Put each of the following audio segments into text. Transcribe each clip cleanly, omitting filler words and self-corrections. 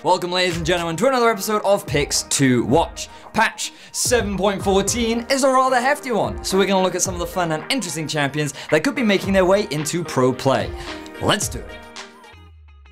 Welcome ladies and gentlemen to another episode of Picks to Watch. Patch 7.14 is a rather hefty one, so we're going to look at some of the fun and interesting champions that could be making their way into pro play. Let's do it.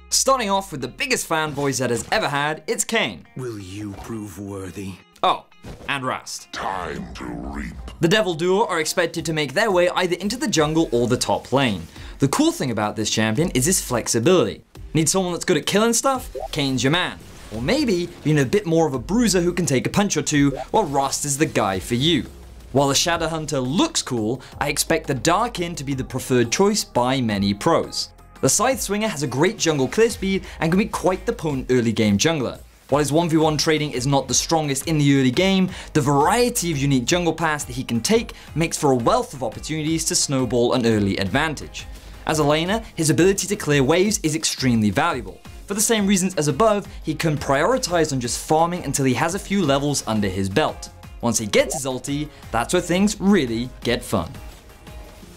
Starting off with the biggest fanboy Zed has ever had, it's Kane. Will you prove worthy? Oh, and Rast. Time to reap. The Devil Duo are expected to make their way either into the jungle or the top lane. The cool thing about this champion is his flexibility. Need someone that's good at killing stuff? Kane's your man. Or maybe you need a bit more of a bruiser who can take a punch or two, well Rast is the guy for you. While the Shadow Hunter looks cool, I expect the Darkin to be the preferred choice by many pros. The Scythe Swinger has a great jungle clear speed and can be quite the potent early game jungler. While his 1v1 trading is not the strongest in the early game, the variety of unique jungle paths that he can take makes for a wealth of opportunities to snowball an early advantage. As a laner, his ability to clear waves is extremely valuable. For the same reasons as above, he can prioritize on just farming until he has a few levels under his belt. Once he gets his ulti, that's where things really get fun.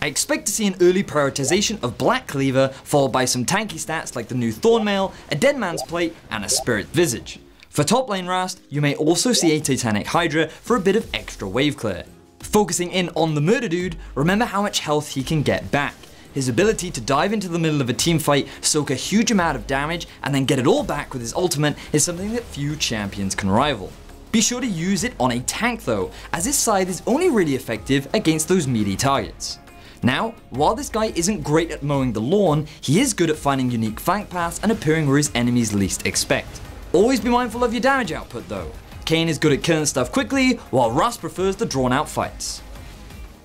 I expect to see an early prioritization of Black Cleaver, followed by some tanky stats like the new Thornmail, a Dead Man's Plate, and a Spirit Visage. For top lane Rast, you may also see a Titanic Hydra for a bit of extra wave clear. Focusing in on the Murder Dude, remember how much health he can get back. His ability to dive into the middle of a team fight, soak a huge amount of damage, and then get it all back with his ultimate is something that few champions can rival. Be sure to use it on a tank though, as his scythe is only really effective against those meaty targets. Now, while this guy isn't great at mowing the lawn, he is good at finding unique flank paths and appearing where his enemies least expect. Always be mindful of your damage output though. Kane is good at killing stuff quickly, while Rast prefers the drawn out fights.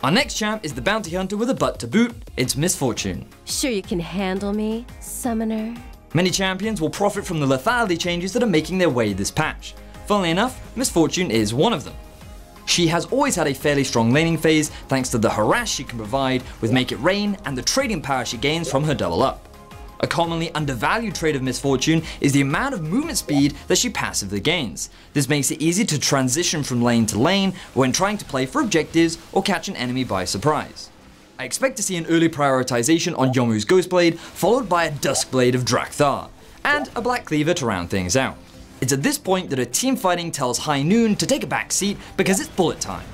Our next champ is the bounty hunter with a butt to boot, it's Misfortune. Sure you can handle me, summoner? Many champions will profit from the lethality changes that are making their way this patch. Funnily enough, Misfortune is one of them. She has always had a fairly strong laning phase thanks to the harass she can provide with Make It Rain and the trading power she gains from her double up. A commonly undervalued trait of Misfortune is the amount of movement speed that she passively gains. This makes it easy to transition from lane to lane when trying to play for objectives or catch an enemy by surprise. I expect to see an early prioritization on Yomu's Ghostblade, followed by a Duskblade of Drakthar, and a Black Cleaver to round things out. It's at this point that a team fighting tells High Noon to take a back seat because it's bullet time.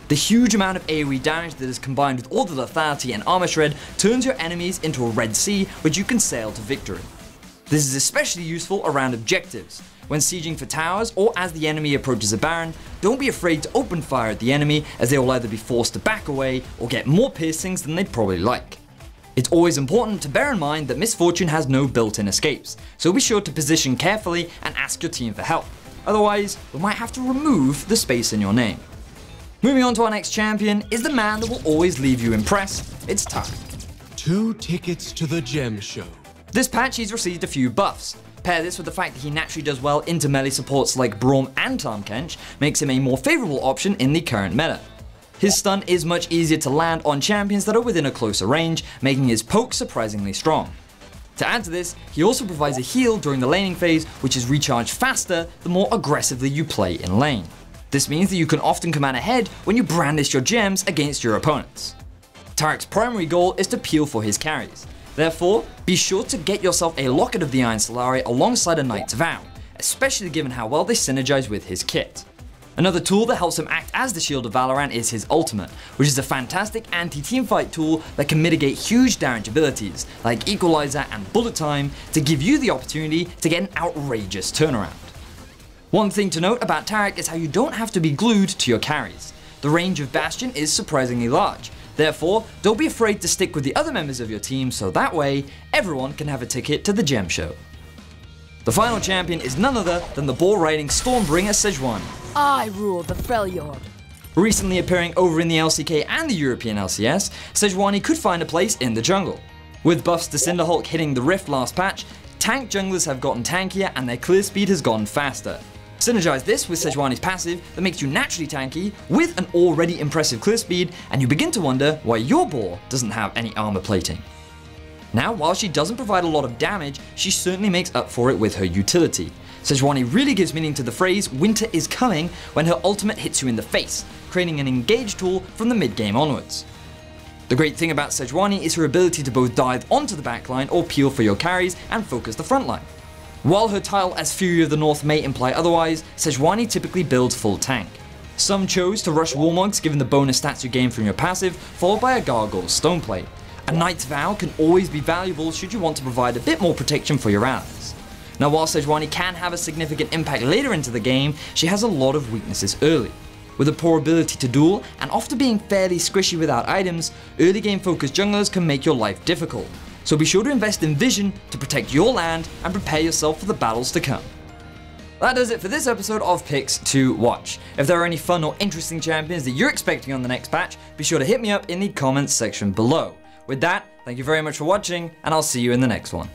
The huge amount of AoE damage that is combined with all the lethality and armor shred turns your enemies into a Red Sea which you can sail to victory. This is especially useful around objectives. When sieging for towers or as the enemy approaches a Baron, don't be afraid to open fire at the enemy as they will either be forced to back away or get more piercings than they'd probably like. It's always important to bear in mind that Misfortune has no built-in escapes, so be sure to position carefully and ask your team for help. Otherwise, we might have to remove the space in your name. Moving on to our next champion is the man that will always leave you impressed, it's Taric. 2 tickets to the gem show. This patch he's received a few buffs. Pair this with the fact that he naturally does well into melee supports like Braum and Tahm makes him a more favourable option in the current meta. His stun is much easier to land on champions that are within a closer range, making his poke surprisingly strong. To add to this, he also provides a heal during the laning phase, which is recharged faster the more aggressively you play in lane. This means that you can often come out ahead when you brandish your gems against your opponents. Taric's primary goal is to peel for his carries. Therefore, be sure to get yourself a Locket of the Iron Solari alongside a Knight's Vow, especially given how well they synergize with his kit. Another tool that helps him act as the Shield of Valorant is his ultimate, which is a fantastic anti-teamfight tool that can mitigate huge damage abilities like Equalizer and Bullet Time to give you the opportunity to get an outrageous turnaround. One thing to note about Taric is how you don't have to be glued to your carries. The range of Bastion is surprisingly large, therefore don't be afraid to stick with the other members of your team so that way everyone can have a ticket to the gem show. The final champion is none other than the ball-riding Stormbringer Sejuani. I rule the Freljord. Recently appearing over in the LCK and the European LCS, Sejuani could find a place in the jungle. With buffs to Cinderhulk hitting the Rift last patch, tank junglers have gotten tankier and their clear speed has gone faster. Synergize this with Sejuani's passive that makes you naturally tanky with an already impressive clear speed, and you begin to wonder why your ball doesn't have any armor plating. Now, while she doesn't provide a lot of damage, she certainly makes up for it with her utility. Sejuani really gives meaning to the phrase "winter is coming" when her ultimate hits you in the face, creating an engage tool from the mid-game onwards. The great thing about Sejuani is her ability to both dive onto the backline or peel for your carries and focus the front line. While her title as Fury of the North may imply otherwise, Sejuani typically builds full tank. Some chose to rush Warmogs given the bonus stats you gain from your passive, followed by a Gargoyle Stoneplate. A Knight's Vow can always be valuable should you want to provide a bit more protection for your allies. Now while Sejuani can have a significant impact later into the game, she has a lot of weaknesses early. With a poor ability to duel, and after being fairly squishy without items, early game focused junglers can make your life difficult. So be sure to invest in vision to protect your land and prepare yourself for the battles to come. That does it for this episode of Picks to Watch. If there are any fun or interesting champions that you're expecting on the next patch, be sure to hit me up in the comments section below. With that, thank you very much for watching, and I'll see you in the next one.